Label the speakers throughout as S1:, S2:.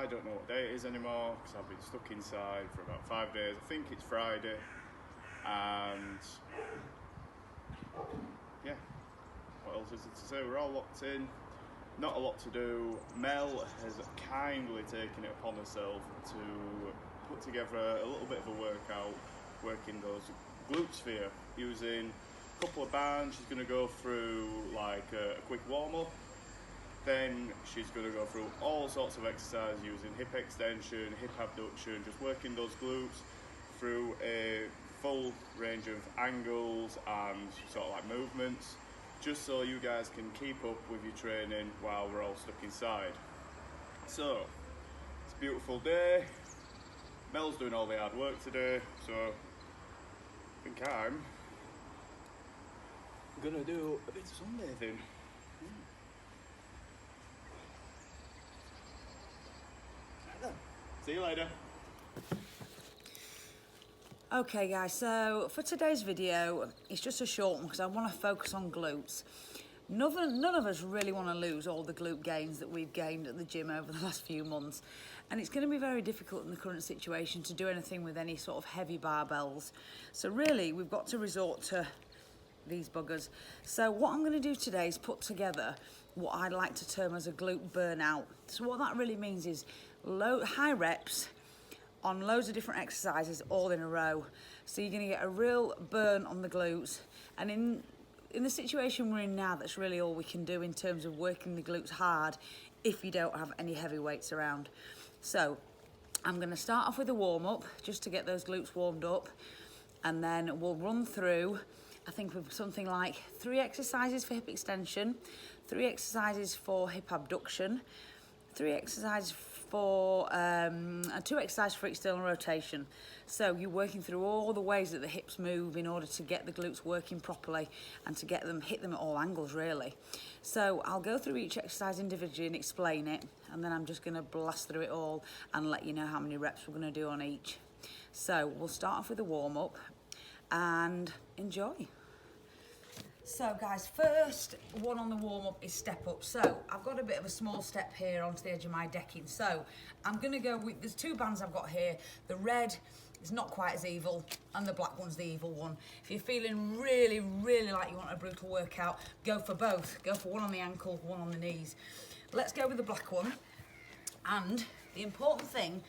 S1: I don't know what day it is anymore because I've been stuck inside for about 5 days. I think it's Friday, and yeah, what else is there to say? We're all locked in, not a lot to do. Mel has kindly taken it upon herself to put together a little bit of a workout, working those glutes sphere using a couple of bands. She's going to go through like a quick warm-up. Then she's going to go through all sorts of exercises using hip extension, hip abduction, just working those glutes through a full range of angles and sort of like movements, just so you guys can keep up with your training while we're all stuck inside. So, it's a beautiful day. Mel's doing all the hard work today, so I think I'm gonna do a bit of sunbathing. See you later.
S2: Okay guys, so for today's video, it's just a short one because I want to focus on glutes. None of us really want to lose all the glute gains that we've gained at the gym over the last few months. And it's going to be very difficult in the current situation to do anything with any sort of heavy barbells. So really, we've got to resort to these buggers. So what I'm going to do today is put together what I'd like to term as a glute burnout. So what that really means is high reps on loads of different exercises all in a row. So you're going to get a real burn on the glutes. And in the situation we're in now, that's really all we can do in terms of working the glutes hard if you don't have any heavy weights around. So I'm going to start off with a warm-up just to get those glutes warmed up, and then we'll run through, I think, with something like 3 exercises for hip extension, 3 exercises for hip abduction, 3 exercises for 2 exercises for external rotation. So you're working through all the ways that the hips move in order to get the glutes working properly and to get them, hit them at all angles really. So I'll go through each exercise individually and explain it, and then I'm just going to blast through it all and let you know how many reps we're going to do on each. So we'll start off with a warm-up and enjoy. So guys, first one on the warm-up is step up. So I've got a bit of a small step here onto the edge of my decking. So I'm going to go with, there's 2 bands I've got here. The red is not quite as evil and the black one's the evil one. If you're feeling really like you want a brutal workout, go for both. Go for one on the ankle, one on the knees. Let's go with the black one. And the important thing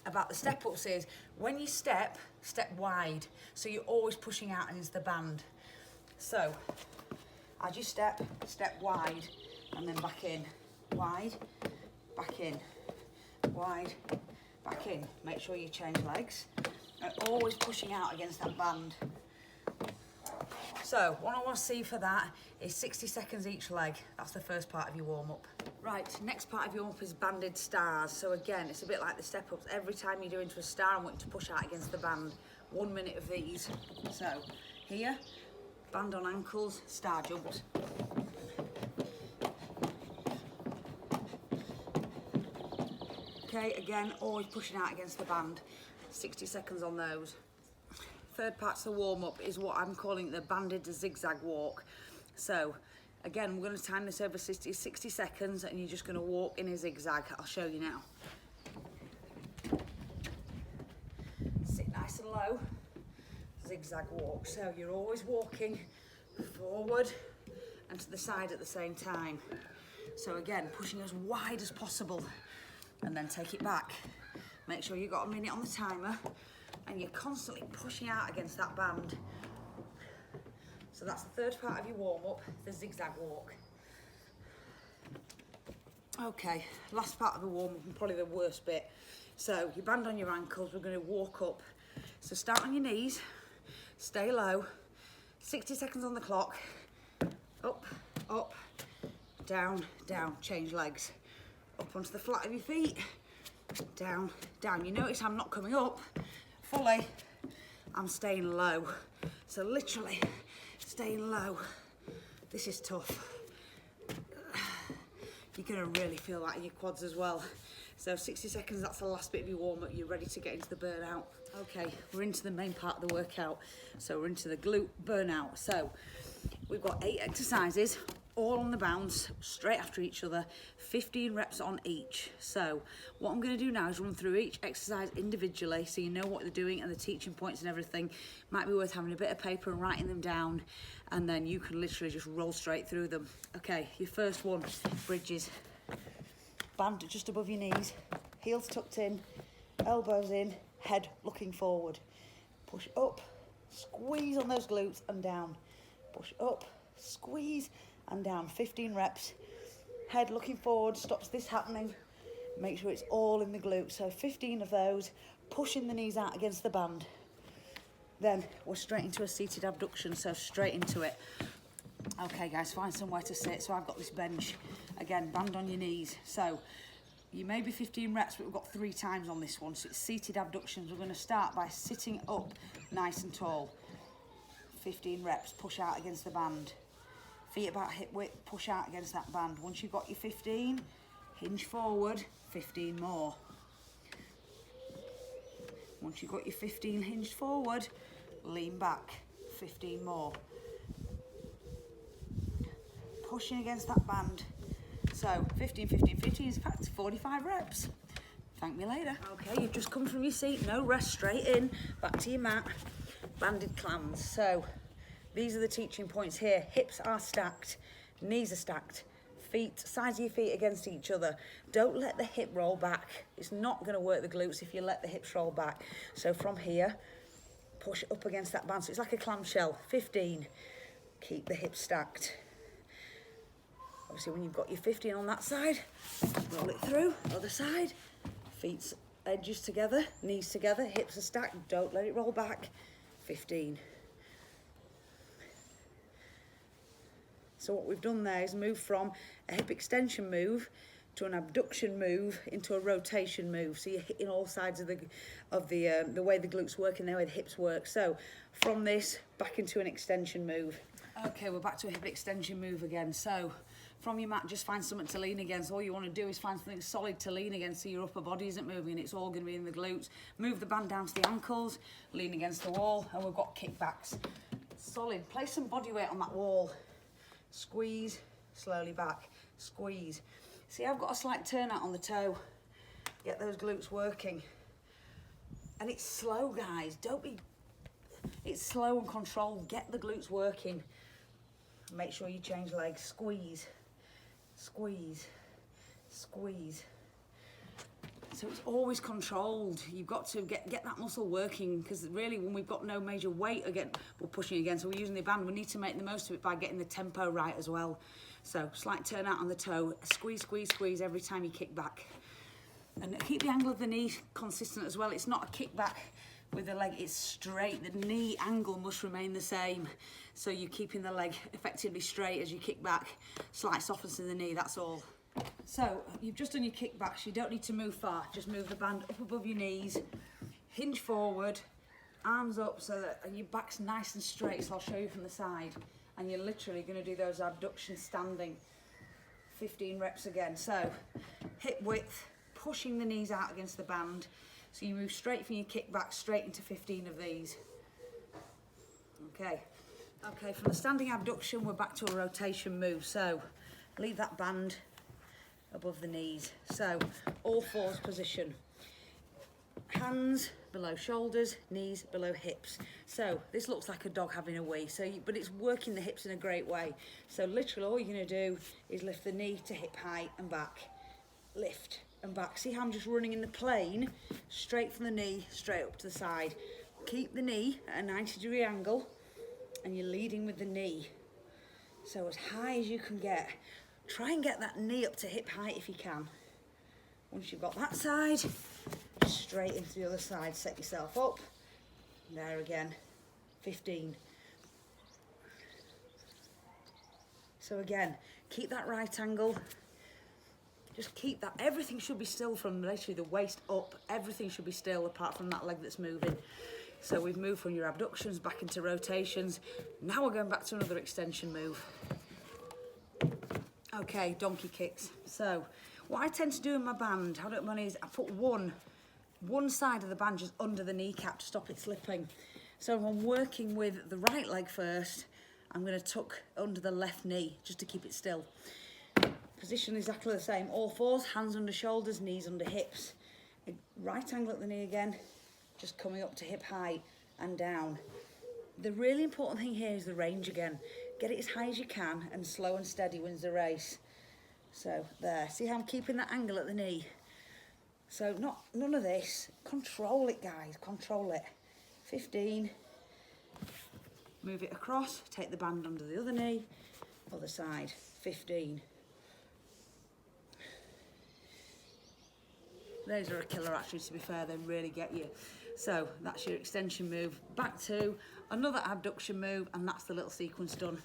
S2: about the step ups is when you step wide. So you're always pushing out against the band. So, as you step wide and then back in, wide, back in, wide, back in. Make sure you change legs and always pushing out against that band. So, what I want to see for that is 60 seconds each leg. That's the first part of your warm-up. Right, next part of your warm-up is banded stars. So again, it's a bit like the step-ups. Every time you do into a star, I want you to push out against the band. 1 minute of these. So, here. Band on ankles, star jumps. Okay, again, always pushing out against the band. 60 seconds on those. Third part of the warm-up is what I'm calling the banded zigzag walk. So, again, we're going to time this over 60 seconds, and you're just going to walk in a zigzag. I'll show you now. Sit nice and low. Zigzag walk. So you're always walking forward and to the side at the same time. So again, pushing as wide as possible and then take it back. Make sure you've got a minute on the timer and you're constantly pushing out against that band. So that's the third part of your warm-up, the zigzag walk. Okay, last part of the warm-up and probably the worst bit. So you band on your ankles, we're going to walk up. So start on your knees. Stay low, 60 seconds on the clock, up, down, change legs, up onto the flat of your feet, down. You notice I'm not coming up fully, I'm staying low. So literally staying low. This is tough. You're gonna really feel that in your quads as well. So 60 seconds, that's the last bit of your warm-up. You're ready to get into the burnout. Okay, we're into the main part of the workout. So we're into the glute burnout. So we've got 8 exercises, all on the bounce, straight after each other, 15 reps on each. So what I'm going to do now is run through each exercise individually so you know what they're doing and the teaching points and everything. Might be worth having a bit of paper and writing them down, and then you can literally just roll straight through them. Okay, your first one, bridges. Band just above your knees, heels tucked in, elbows in, head looking forward. Push up, squeeze on those glutes and down. Push up, squeeze and down. 15 reps. Head looking forward, stops this happening. Make sure it's all in the glutes. So 15 of those, pushing the knees out against the band. Then we're straight into a seated abduction, so straight into it. Okay guys, find somewhere to sit. So I've got this bench. Again, band on your knees. So you may be 15 reps, but we've got 3 times on this one. So it's seated abductions. We're going to start by sitting up nice and tall. 15 reps, push out against the band. Feet about hip width, push out against that band. Once you've got your 15, hinge forward, 15 more. Once you've got your 15 hinged forward, lean back, 15 more. Pushing against that band. So 15, 15, 15 is in fact 45 reps. Thank me later. Okay, you've just come from your seat, no rest, straight in, back to your mat. Banded clams. So these are the teaching points here. Hips are stacked, knees are stacked, feet, sides of your feet against each other. Don't let the hip roll back. It's not going to work the glutes if you let the hips roll back. So from here, push up against that band. So it's like a clam shell. 15. Keep the hips stacked. Obviously when you've got your 15 on that side, roll it through, other side. Feet edges together, knees together, hips are stacked. Don't let it roll back. 15. So what we've done there is move from a hip extension move to an abduction move into a rotation move. So you're hitting all sides of the way the glutes work and the way the hips work. So from this back into an extension move. Okay, we're back to a hip extension move again. So from your mat, just find something to lean against. All you want to do is find something solid to lean against so your upper body isn't moving and it's all going to be in the glutes. Move the band down to the ankles, lean against the wall, and we've got kickbacks. Solid. Place some body weight on that wall. Squeeze, slowly back, squeeze. See, I've got a slight turnout on the toe. Get those glutes working. And it's slow, guys. It's slow and controlled. Get the glutes working. Make sure you change legs. Squeeze, squeeze, squeeze. So it's always controlled. You've got to get that muscle working, because really when we've got no major weight, again, we're pushing again, so we're using the band. We need to make the most of it by getting the tempo right as well. So slight turn out on the toe, squeeze, squeeze, squeeze every time you kick back. And keep the angle of the knee consistent as well. It's not a kick back with the leg, it's straight. The knee angle must remain the same. So you're keeping the leg effectively straight as you kick back. Slight softness in the knee, that's all. So you've just done your kickbacks. You don't need to move far. Just move the band up above your knees, hinge forward, arms up so that your back's nice and straight. So I'll show you from the side. And you're literally going to do those abductions standing. 15 reps again. So hip width, pushing the knees out against the band. So you move straight from your kickback straight into 15 of these. Okay. Okay, from the standing abduction, we're back to a rotation move. So leave that band above the knees. So all fours position. Hands below shoulders, knees below hips. So this looks like a dog having a wee, but it's working the hips in a great way. So literally all you're going to do is lift the knee to hip height and back. Lift and back. See how I'm just running in the plane, straight from the knee, straight up to the side. Keep the knee at a 90-degree angle and you're leading with the knee. So as high as you can get. Try and get that knee up to hip height if you can. Once you've got that side, straight into the other side, set yourself up. There again, 15. So again, keep that right angle. Just keep that, everything should be still from literally the waist up. Everything should be still apart from that leg that's moving. So we've moved from your abductions back into rotations. Now we're going back to another extension move. Okay, donkey kicks. So what I tend to do in my band, how I do it on my knees, I put one side of the band just under the kneecap to stop it slipping. So if I'm working with the right leg first, I'm going to tuck under the left knee just to keep it still. Position exactly the same. All fours, hands under shoulders, knees under hips. Right angle at the knee again, just coming up to hip height and down. The really important thing here is the range again. Get it as high as you can, and slow and steady wins the race. So there, see how I'm keeping that angle at the knee? So none of this. Control it, guys, control it. 15. Move it across, take the band under the other knee, other side, 15. Those are a killer actually, to be fair, they really get you. So that's your extension move. Back to another abduction move, and that's the little sequence done.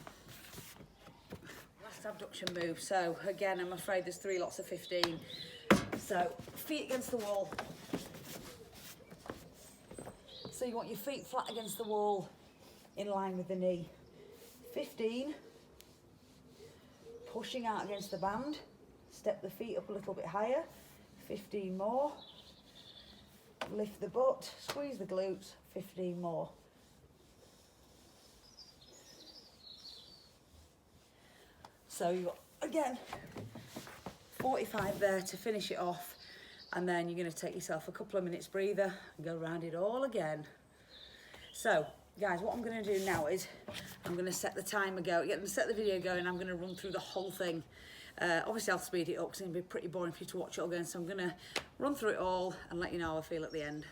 S2: Last abduction move. So again, I'm afraid there's 3 lots of 15. So feet against the wall. So you want your feet flat against the wall, in line with the knee. 15. Pushing out against the band. Step the feet up a little bit higher. 15 more. Lift the butt, squeeze the glutes, 15 more. So you've got, again, 45 there to finish it off, and then you're going to take yourself a couple of minutes breather and go around it all again. So guys, what I'm going to do now is I'm going to set the timer set the video going. I'm going to run through the whole thing. Obviously I'll speed it up because it's going to be pretty boring for you to watch it all again, so I'm going to run through it all and let you know how I feel at the end.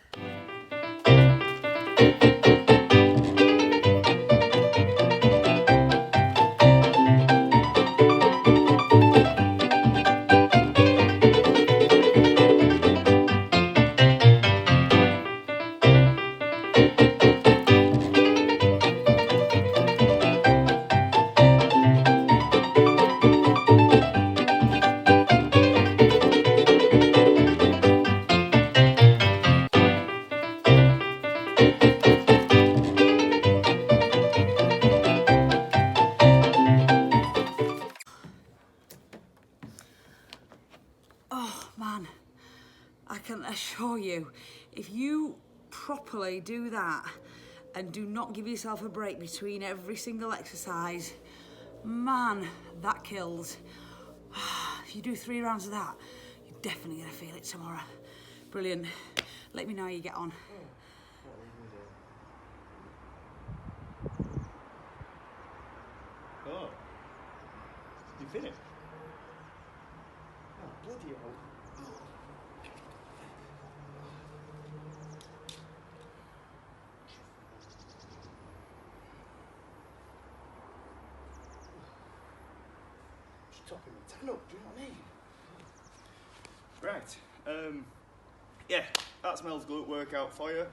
S2: Man, I can assure you, if you properly do that and do not give yourself a break between every single exercise, man, that kills. If you do 3 rounds of that, you're definitely going to feel it tomorrow. Brilliant. Let me know how you get on.
S1: Oh, you finished? Oh, bloody hell. Topping the 10 up, do you know what I mean? Right, yeah, that's Mel's glute workout for you.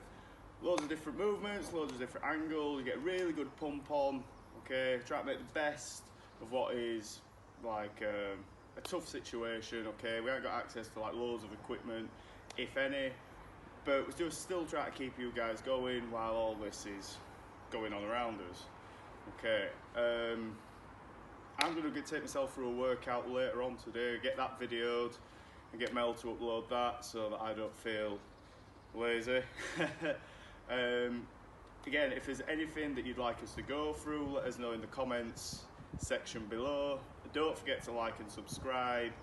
S1: Loads of different movements, loads of different angles, you get a really good pump on, okay? Try to make the best of what is like a tough situation, okay? We haven't got access to like loads of equipment, if any, but we still try to keep you guys going while all this is going on around us, okay? I'm going to take myself through a workout later on today, get that videoed and get Mel to upload that so that I don't feel lazy. Again, if there's anything that you'd like us to go through, let us know in the comments section below. Don't forget to like and subscribe.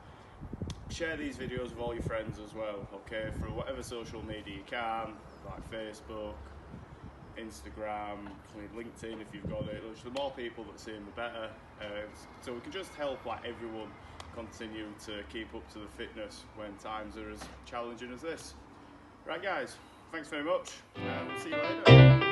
S1: Share these videos with all your friends as well, okay, through whatever social media you can, like Facebook, Instagram, LinkedIn if you've got it. The more people that see them, the better. So we can just help like everyone continue to keep up to the fitness when times are as challenging as this. Right guys, thanks very much and we'll see you later.